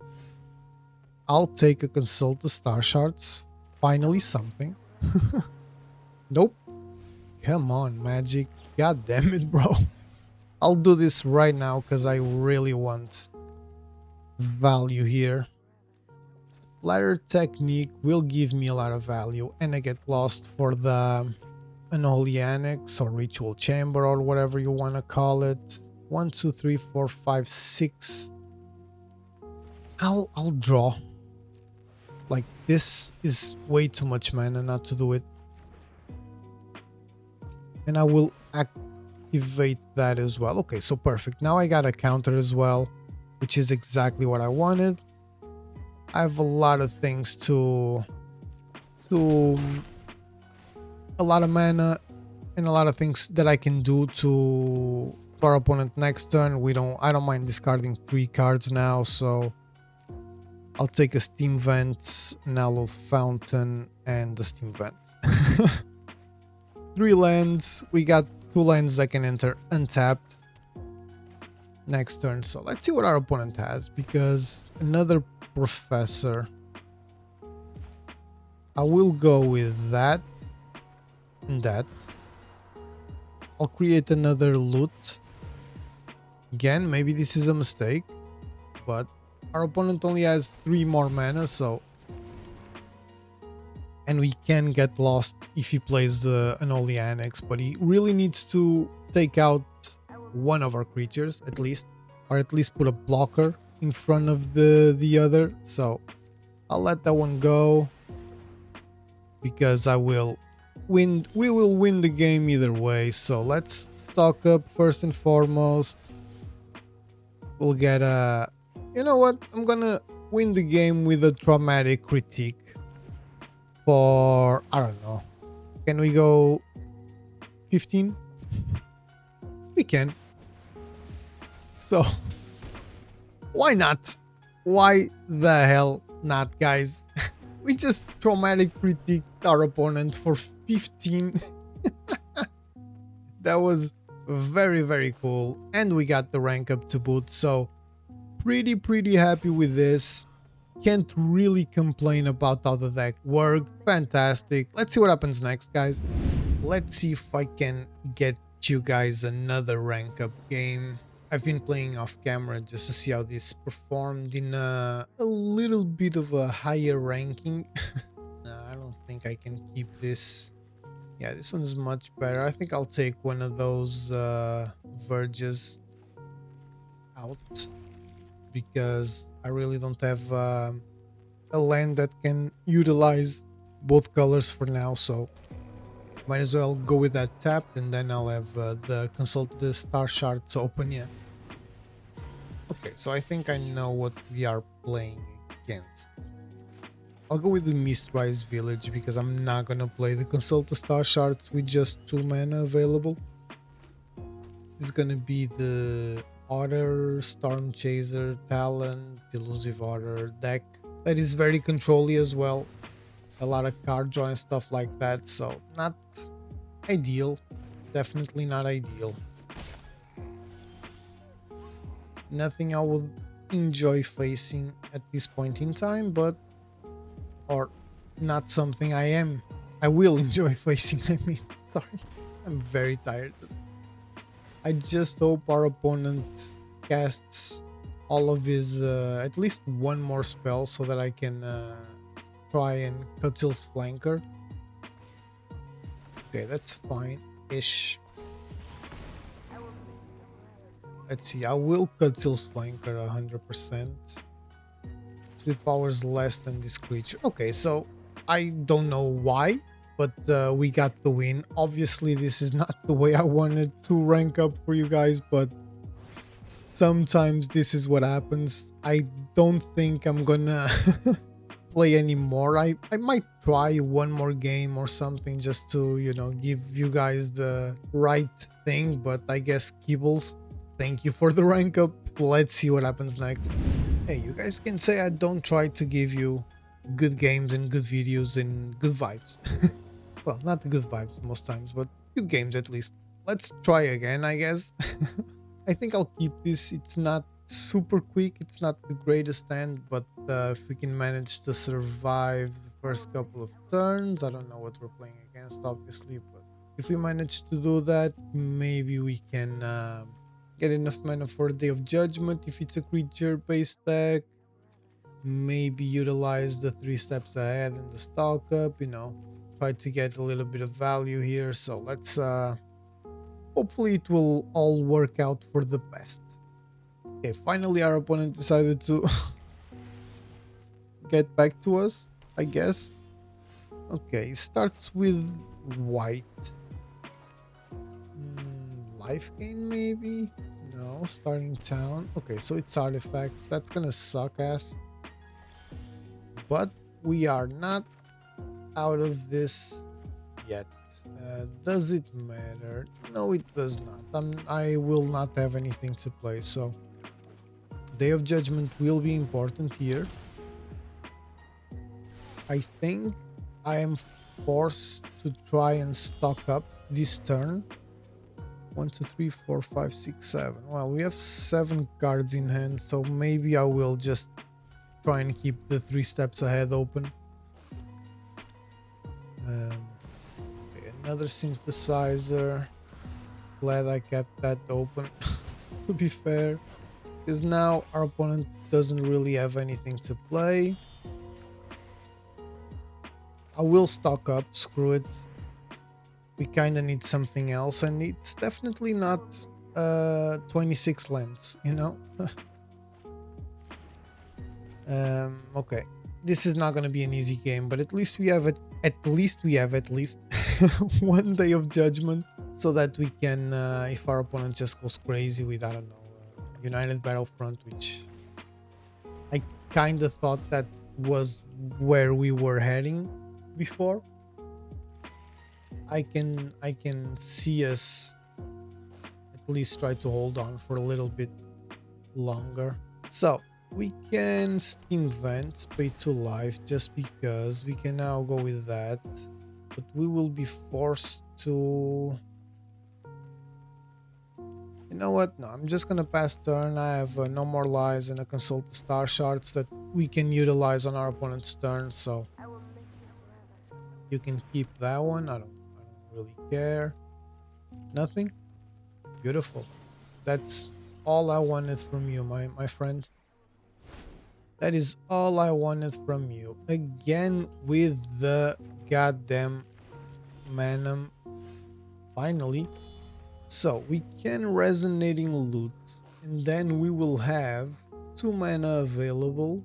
I'll take a consult the star shards. Finally something. Nope. Come on, magic. God damn it, bro. I'll do this right now because I really want value here. Splatter technique will give me a lot of value, and I get lost for the unholy annex or ritual chamber or whatever you want to call it. 1, 2, 3, 4, 5, 6. I'll draw. Like, this is way too much mana not to do it. And I will activate that as well. Okay, so perfect. Now I got a counter as well, which is exactly what I wanted. I have a lot of things a lot of mana and a lot of things that I can do to our opponent next turn. I don't mind discarding 3 cards now, so I'll take a Steam Vent, an Hallowed Fountain, and the Steam Vent. 3 lands. We got 2 lands that can enter untapped next turn. So let's see what our opponent has, because another Professor. I will go with that and that. I'll create another Lute. Again, maybe this is a mistake, but our opponent only has 3 more mana, so... And we can get lost if he plays the Unholy Annex, but he really needs to take out one of our creatures, at least. Or at least put a blocker in front of the other. So I'll let that one go, because I will win. We will win the game either way. So let's stock up first and foremost. We'll get a... You know what? I'm gonna win the game with a traumatic critique for... I don't know. Can we go 15? We can. So... Why not? Why the hell not, guys? We just traumatic critiqued our opponent for 15. That was very, very cool. And we got the rank up to boot. So pretty happy with this. Can't really complain about how the deck worked. Fantastic. Let's see what happens next, guys. Let's see if I can get you guys another rank up game. I've been playing off camera just to see how this performed in a little bit of a higher ranking. No, I don't think I can keep this. Yeah, this one's much better. I think I'll take one of those verges out, because I really don't have a land that can utilize both colors for now, so might as well go with that tapped, and then I'll have the consult the star shards open. Yeah. Okay, so I think I know what we are playing against. I'll go with the Mistrise Village, because I'm not gonna play the consult the star shards with just 2 mana available. It's gonna be the Otter, Storm Chaser, Talon, Elusive Otter deck that is very controlly as well. A lot of card draw and stuff like that, so not ideal. Definitely not ideal. Nothing I would enjoy facing at this point in time, but... Or not something I will enjoy facing, I mean. Sorry, I'm very tired. I just hope our opponent casts all of his, at least one more spell, so that I can try and Kutzil's Flanker. Okay, that's fine-ish. Let's see, I will Kutzil's Flanker 100%. It's with powers less than this creature. Okay, so I don't know why, but we got the win. Obviously, this is not the way I wanted to rank up for you guys, but sometimes this is what happens. I don't think I'm gonna play anymore. I might try one more game or something, just to, you know, give you guys the right thing, but I guess Kibbles Thank you for the rank up. Let's see what happens next. Hey, you guys can say I don't try to give you good games and good videos and good vibes. Well, not the good vibes most times, but good games at least. Let's try again, I guess. I think I'll keep this. It's not super quick. It's not the greatest end, but if we can manage to survive the first couple of turns, I don't know what we're playing against, obviously, but if we manage to do that, maybe we can get enough mana for a Day of Judgment if it's a creature-based deck. Maybe utilize the 3 steps ahead and the stock up, you know, try to get a little bit of value here. So let's hopefully it will all work out for the best. Okay, finally our opponent decided to get back to us, I guess. Okay, starts with white. Life gain maybe? No, starting town. Okay, so it's artifact. That's gonna suck ass. But we are not out of this yet. Does it matter? No, it does not. I will not have anything to play, so Day of Judgment will be important here. I think I am forced to try and stock up this turn. 1, 2, 3, 4, 5, 6, 7. Well, we have 7 cards in hand, so maybe I will just try and keep the 3 steps ahead open. Okay, another synthesizer. Glad I kept that open, to be fair, because now our opponent doesn't really have anything to play. I will stock up, screw it. We kind of need something else, and it's definitely not 26 lands, you know. Okay, this is not going to be an easy game, but at least we have at least 1 Day of Judgment, so that we can, if our opponent just goes crazy with, I don't know, United Battlefront, which I kind of thought that was where we were heading before. I can see us at least try to hold on for a little bit longer. So we can Steam Vent, pay 2 life, just because we can now go with that, but we will be forced to... You know what? No, I'm just gonna pass turn. I have no more lies and a Consult the Star Shards that we can utilize on our opponent's turn, so you can keep that one. I don't really care. Nothing? Beautiful. That's all I wanted from you, my friend. That is all I wanted from you. Again with the goddamn Manum. Finally. So we can Resonating Lute, and then we will have 2 mana available,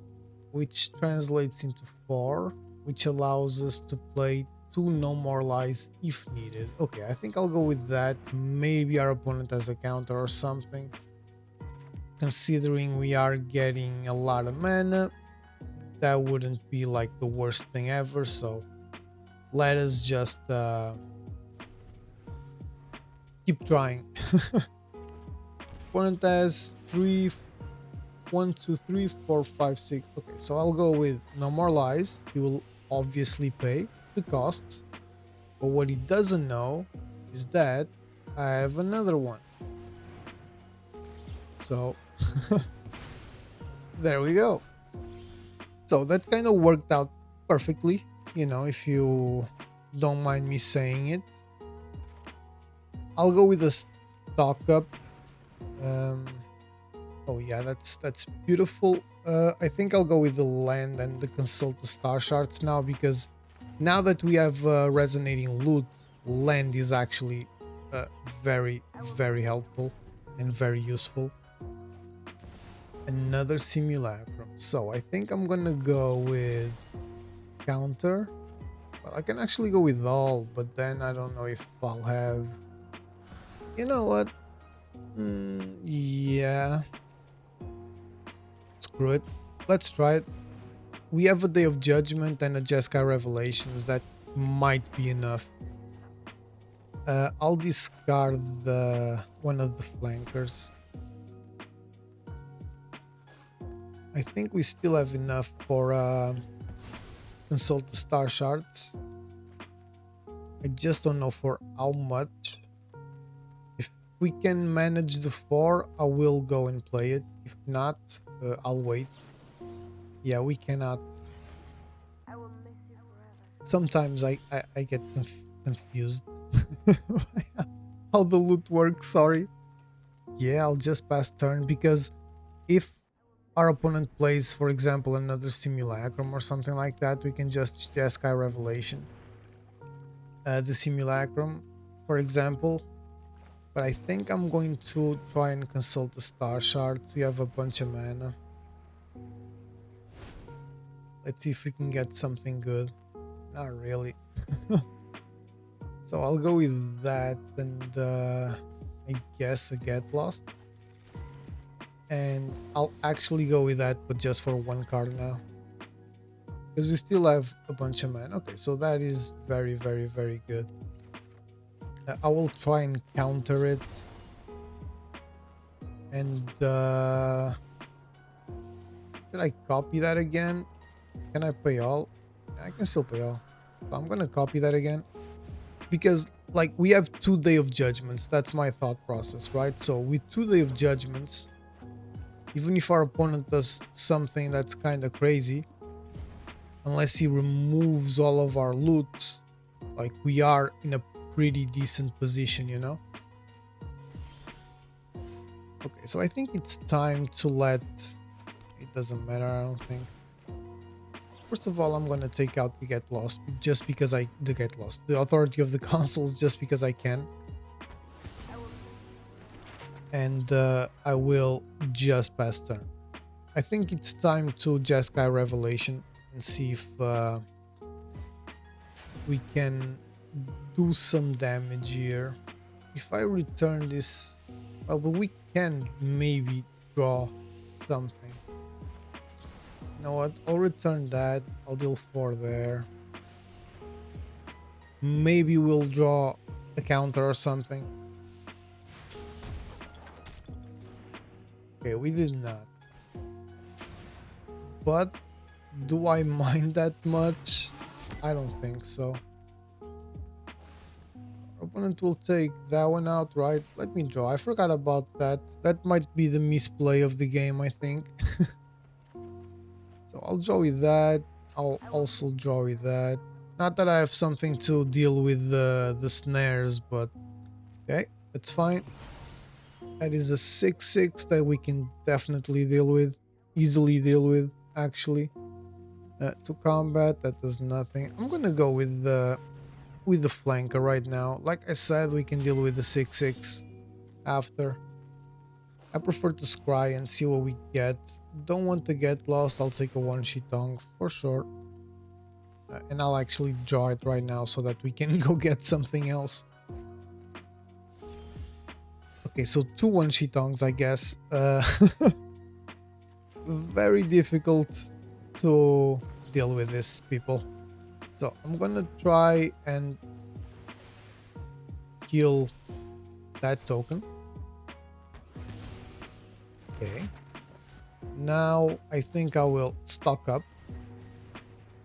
which translates into 4, which allows us to play 2 No More Lies if needed. Okay, I think I'll go with that. Maybe our opponent has a counter or something. Considering we are getting a lot of mana, that wouldn't be like the worst thing ever, so let us just keep trying. Opponent has 1, 2, 3, 4, 5, 6. Okay, so I'll go with No More Lies. He will obviously pay the cost, but what he doesn't know is that I have another one. So there we go. So that kind of worked out perfectly, you know, if you don't mind me saying it. I'll go with a stock up. Oh yeah, that's beautiful. I think I'll go with the land and the Consult the Star Shards now, because now that we have Resonating Lute, land is actually very, very helpful and very useful. Another Simulacrum. So I think I'm gonna go with counter. Well, I can actually go with all, but then I don't know if I'll have... You know what? Yeah. Screw it. Let's try it. We have a Day of Judgment and a Jeskai Revelations. That might be enough. I'll discard one of the flankers. I think we still have enough for consult the star shards. I just don't know for how much. If we can manage the 4, I will go and play it. If not, I'll wait. Yeah, we cannot. Sometimes I get confused how the loot works, sorry. Yeah, I'll just pass turn, because if our opponent plays, for example, another simulacrum or something like that, we can just Jeskai Revelation the simulacrum, for example. But I think I'm going to try and consult the star shards. We have a bunch of mana. Let's see if we can get something good. Not really. So I'll go with that, and I guess a Get Lost. And I'll actually go with that, but just for 1 card now, because we still have a bunch of mana. Okay, so that is very, very, very good. I will try and counter it. And should I copy that again? Can I pay all? I can still pay all. So I'm gonna copy that again, because like we have 2 Day of Judgments. That's my thought process, right? So with 2 Day of Judgments, even if our opponent does something that's kind of crazy, unless he removes all of our loot, like we are in a pretty decent position, you know? Okay, so I think it's time to let... It doesn't matter, I don't think. First of all, I'm gonna take out the Get Lost, just because the Authority of the Consoles, just because I can. And I will just pass turn. I think it's time to Jeskai Revelation and see if we can do some damage here. If I return this, well, but we can maybe draw something. You know what? I'll return that. I'll deal 4 there. Maybe we'll draw a counter or something. Okay, we did not. But do I mind that much? I don't think so. Opponent will take that one out, right? Let me draw. I forgot about that. That might be the misplay of the game, I think. So I'll draw with that. I'll also draw with that. Not that I have something to deal with the snares, but okay, that's fine. That is a 6/6 that we can definitely deal with, easily deal with, actually. To combat, that does nothing. I'm gonna go with the flanker right now. Like I said, we can deal with the 6/6 after. I prefer to scry and see what we get. Don't want to get lost. I'll take a 1-Shitong for sure. And I'll actually draw it right now so that we can go get something else. Okay, so 2 1-Shitongs, I guess. Very difficult to deal with this, people. So I'm gonna try and kill that token. Okay. Now I think I will stock up,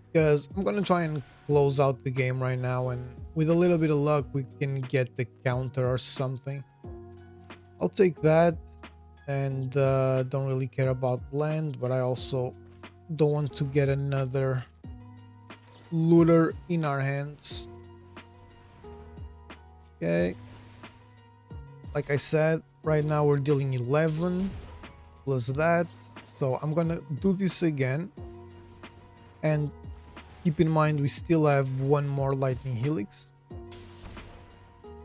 because I'm gonna try and close out the game right now, and with a little bit of luck we can get the counter or something. I'll take that, and don't really care about land, but I also don't want to get another looter in our hands. Okay, like I said, right now we're dealing 11 plus that, so I'm gonna do this again, and keep in mind we still have 1 more Lightning Helix.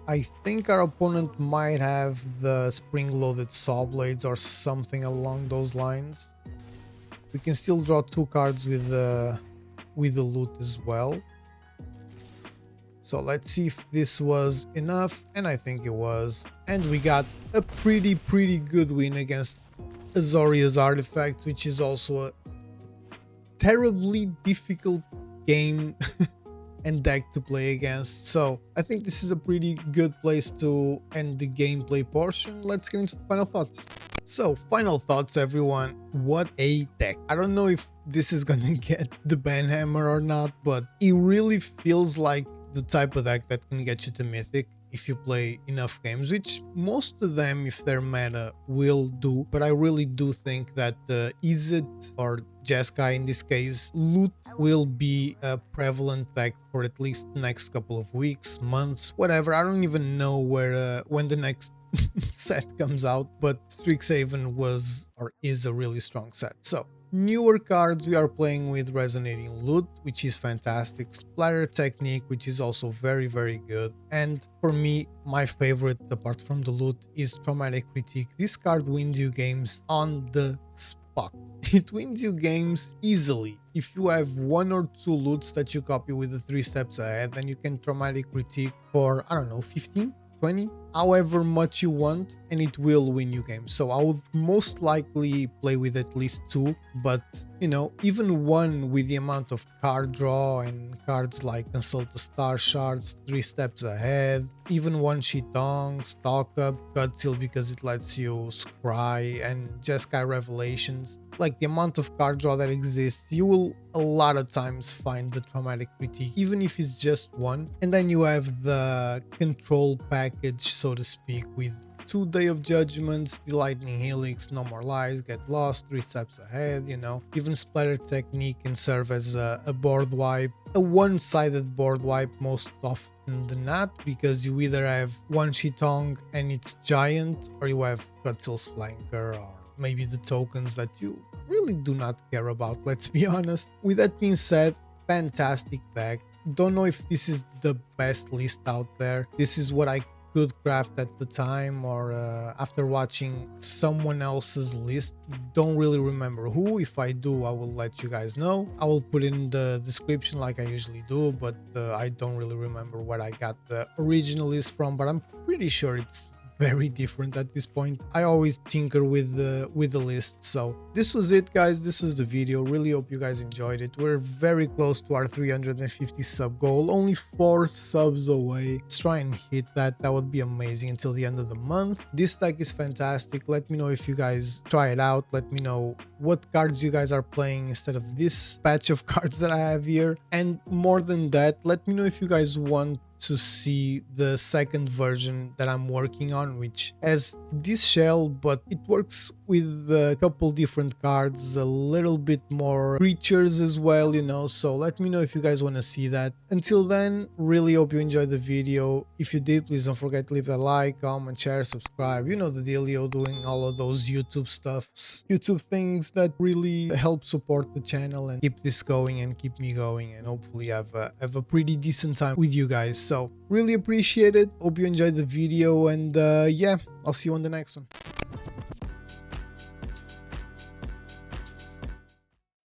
I think our opponent might have the spring-loaded saw blades or something along those lines. We can still draw 2 cards with the loot as well. So let's see if this was enough, and I think it was. And we got a pretty good win against Azorius Artifact, which is also a terribly difficult game and deck to play against. So I think this is a pretty good place to end the gameplay portion. Let's get into the final thoughts. So, final thoughts, everyone. What a deck. I don't know if this is gonna get the ban hammer or not, but it really feels like the type of deck that can get you to Mythic if you play enough games, which most of them, if they're meta, will do. But I really do think that Izzet or Jeskai in this case, Lute will be a prevalent deck for at least the next couple of weeks, months, whatever. I don't even know where when the next set comes out, but Strixhaven was or is a really strong set. So newer cards, we are playing with Resonating Lute, which is fantastic, Splatter Technique, which is also very, very good, and for me, my favorite apart from the Lute is Traumatic Critique. This card wins you games on the spot. It wins you games easily. If you have 1 or 2 loots that you copy with the 3 steps ahead, then you can Traumatic Critique for, I don't know, 15, 20, however much you want, and it will win you games. So I would most likely play with at least 2, but you know, even 1 with the amount of card draw and cards like Consult the Star Shards, 3 steps ahead, even 1 Shitong, Stock Up, Kutzil because it lets you scry, and Jeskai Revelations. Like the amount of card draw that exists, you will a lot of times find the Traumatic Critique, even if it's just 1. And then you have the control package, so to speak, with 2 Day of Judgments, the Lightning Helix, No More Lies, Get Lost, 3 steps ahead, you know. Even Splatter Technique can serve as a board wipe, a one-sided board wipe most often than not, because you either have 1 Shitong and it's giant, or you have Kutzil's Flanker, or maybe the tokens that you really do not care about, let's be honest. With that being said, fantastic deck. Don't know if this is the best list out there. This is what I could craft at the time, or after watching someone else's list. Don't really remember who. If I do, I will let you guys know. I will put in the description like I usually do, but I don't really remember where I got the original list from, but I'm pretty sure it's very different at this point. I always tinker with the list. So this was it, guys. This was the video. Really hope you guys enjoyed it. We're very close to our 350 sub goal, only 4 subs away. Let's try and hit that. That would be amazing until the end of the month. This deck is fantastic. Let me know if you guys try it out. Let me know what cards you guys are playing instead of this batch of cards that I have here, and more than that, let me know if you guys want to see the second version that I'm working on, which has this shell, but it works with a couple different cards, a little bit more creatures as well, you know. So let me know if you guys want to see that. Until then, really hope you enjoyed the video. If you did, please don't forget to leave a like, comment, share, subscribe. You know the dealio, doing all of those YouTube things that really help support the channel and keep this going and keep me going, and hopefully have a pretty decent time with you guys. So really appreciate it. Hope you enjoyed the video, and yeah, I'll see you on the next one.